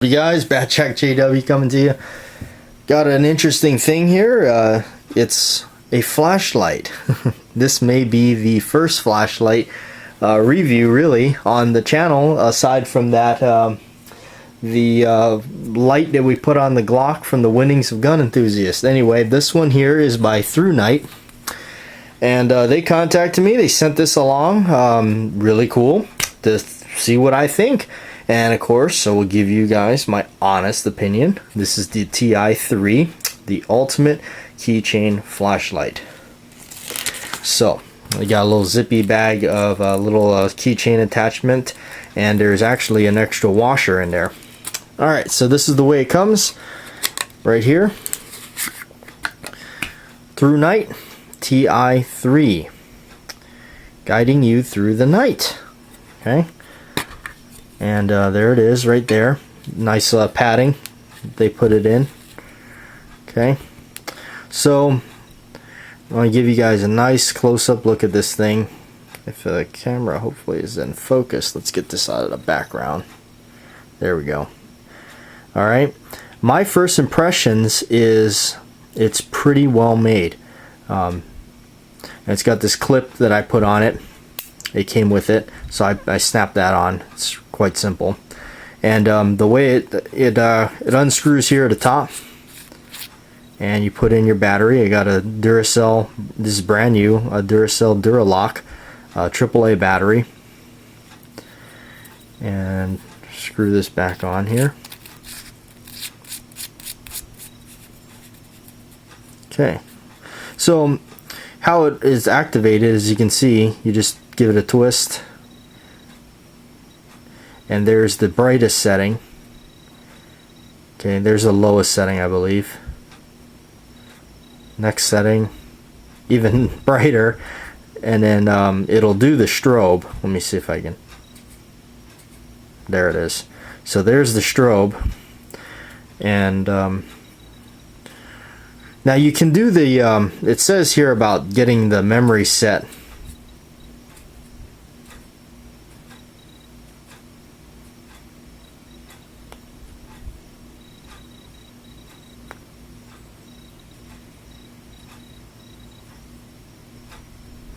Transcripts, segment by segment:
Hey guys, Batcheck JW coming to you. Got an interesting thing here. It's a flashlight. This may be the first flashlight review really on the channel, aside from that the light that we put on the Glock from the Winnings of Gun Enthusiasts. Anyway, this one here is by Thru Nite, and they contacted me. They sent this along. Really cool to see what I think. And of course, I will give you guys my honest opinion. This is the Ti3, the ultimate keychain flashlight. So, I got a little zippy bag of a little keychain attachment, and there's actually an extra washer in there. Alright, so this is the way it comes, right here. Thru Nite Ti3, guiding you through the night. Okay. And there it is right there. Nice padding they put it in. Okay, so I want to give you guys a nice close-up look at this thing. If the camera hopefully is in focus, let's get this out of the background. There we go. Alright, my first impressions is it's pretty well made. And it's got this clip that I put on it. It came with it, so I snapped that on. It's quite simple. And the way it unscrews here at the top, and you put in your battery. I got a Duracell, this is brand new, a Duracell Duralock AAA battery, and screw this back on here. Okay, so how it is activated, as you can see, you just give it a twist, and there's the brightest setting. Okay, there's the lowest setting, I believe. Next setting, even brighter, and then it'll do the strobe. Let me see if I can. There it is. So there's the strobe, and now you can do the. It says here about getting the memory set.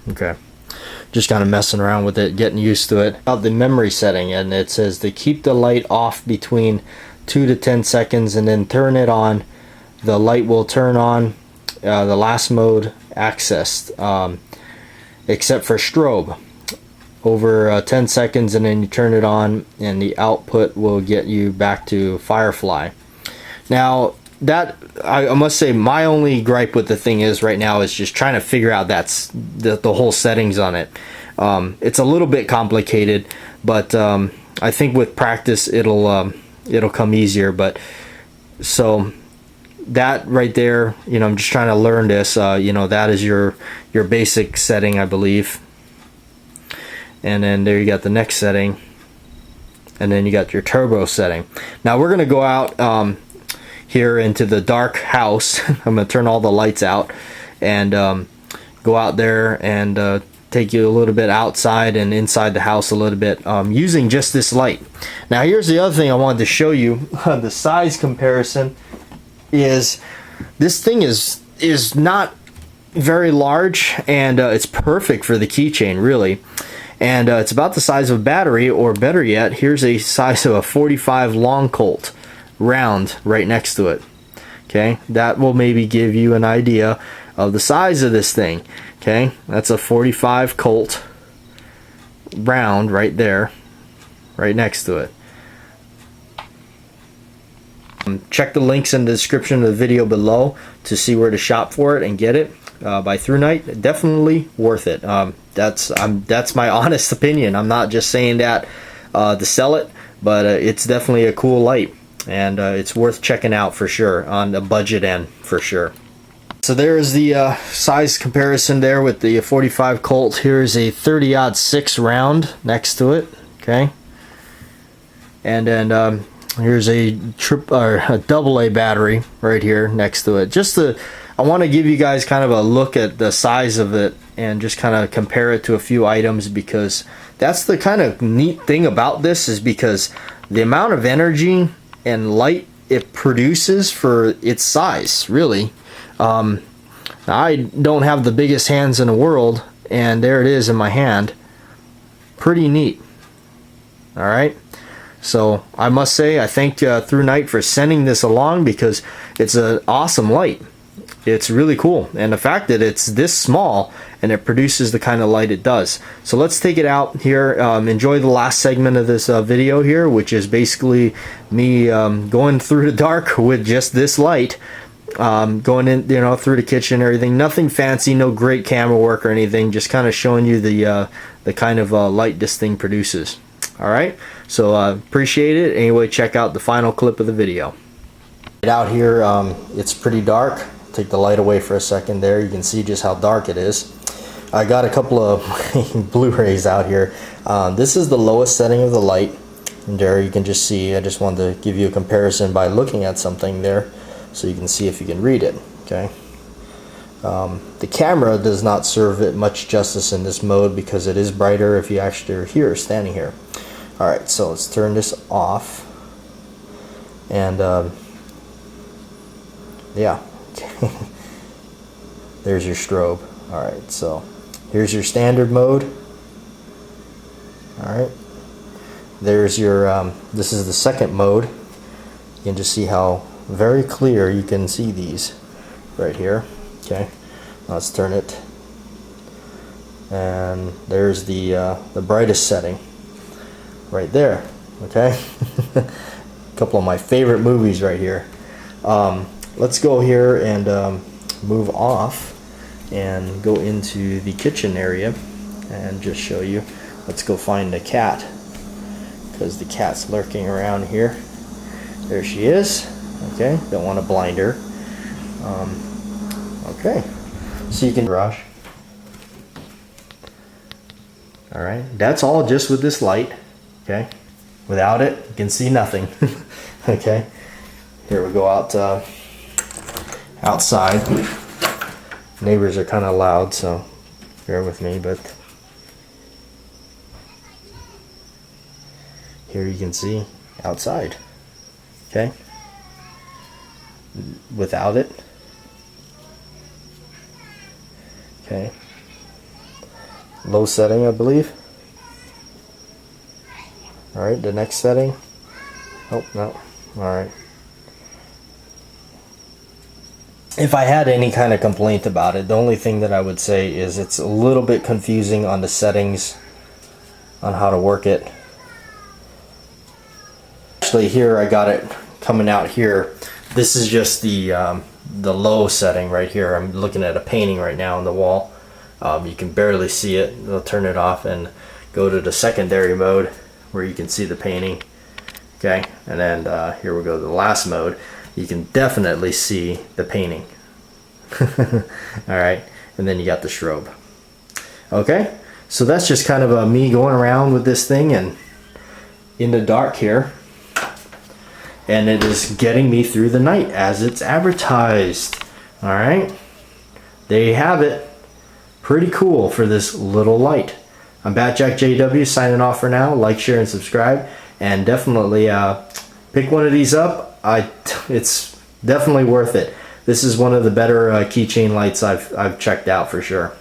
Okay, just kind of messing around with it, getting used to it. About the memory setting, and it says to keep the light off between 2 to 10 seconds and then turn it on. The light will turn on, the last mode accessed, except for strobe. Over 10 seconds and then you turn it on, and the output will get you back to Firefly. Now, that I must say, my only gripe with the thing is right now is just trying to figure out the whole settings on it. It's a little bit complicated, but I think with practice it'll come easier. But so that right there, you know, I'm just trying to learn this. You know, that is your basic setting, I believe. And then there you got the next setting, and then you got your turbo setting. Now we're gonna go out here into the dark house. I'm gonna turn all the lights out and go out there and take you a little bit outside and inside the house a little bit, using just this light. Now here's the other thing I wanted to show you. The size comparison is, this thing is not very large, and it's perfect for the keychain, really. And it's about the size of a battery, or better yet, here's a size of a 45 long Colt round right next to it. Okay, that will maybe give you an idea of the size of this thing. Okay, that's a 45 Colt round right there, right next to it. Check the links in the description of the video below to see where to shop for it and get it by Thru Nite. Definitely worth it. That's my honest opinion. I'm not just saying that to sell it, but it's definitely a cool light, and it's worth checking out for sure, on the budget end for sure. So there's the size comparison there with the 45 Colt. Here's a 30-06 round next to it. Okay, and then here's a AA battery right here next to it. I want to give you guys kind of a look at the size of it and just kind of compare it to a few items, because that's the kind of neat thing about this, is because the amount of energy and light it produces for its size, really. I don't have the biggest hands in the world, and there it is in my hand. Pretty neat. Alright, so I must say I thank Thru Nite for sending this along, because it's an awesome light. It's really cool, and the fact that it's this small and it produces the kind of light it does. So let's take it out here. Enjoy the last segment of this video here, which is basically me going through the dark with just this light, going in, you know, through the kitchen and everything. Nothing fancy, no great camera work or anything, just kind of showing you the kind of light this thing produces. Alright, so appreciate it. Anyway, check out the final clip of the video. Out here, it's pretty dark. Take the light away for a second there. You can see just how dark it is. I got a couple of Blu-rays out here. This is the lowest setting of the light, and there you can just see. I just wanted to give you a comparison by looking at something there, so you can see if you can read it. Okay. The camera does not serve it much justice in this mode, because it is brighter if you actually are here, standing here. Alright, so let's turn this off, and yeah. There's your strobe. Alright, so here's your standard mode. Alright, there's your this is the second mode. You can just see how very clear you can see these right here. Okay, let's turn it, and there's the brightest setting right there. Okay. A couple of my favorite movies right here. Let's go here and move off and go into the kitchen area and just show you. Let's go find the cat, because the cat's lurking around here. There she is. Okay, don't want to blind her. Okay, so you can garage. Alright, that's all just with this light. Okay, without it you can see nothing. Okay, here we go out outside. Neighbors are kind of loud, so bear with me, but here you can see outside. Okay, without it. Okay, low setting, I believe. Alright, the next setting. Oh, no. Alright. If I had any kind of complaint about it, the only thing that I would say is it's a little bit confusing on the settings on how to work it. Actually, here I got it coming out here. This is just the low setting right here. I'm looking at a painting right now on the wall. You can barely see it. I'll turn it off and go to the secondary mode where you can see the painting. Okay, and then here we go to the last mode. You can definitely see the painting. Alright, and then you got the strobe. Okay, so that's just kind of me going around with this thing and in the dark here, and it is getting me through the night as it's advertised. Alright, there you have it. Pretty cool for this little light. I'm Batjack JW signing off for now. Like, share, and subscribe, and definitely pick one of these up. It's definitely worth it. This is one of the better keychain lights I've checked out for sure.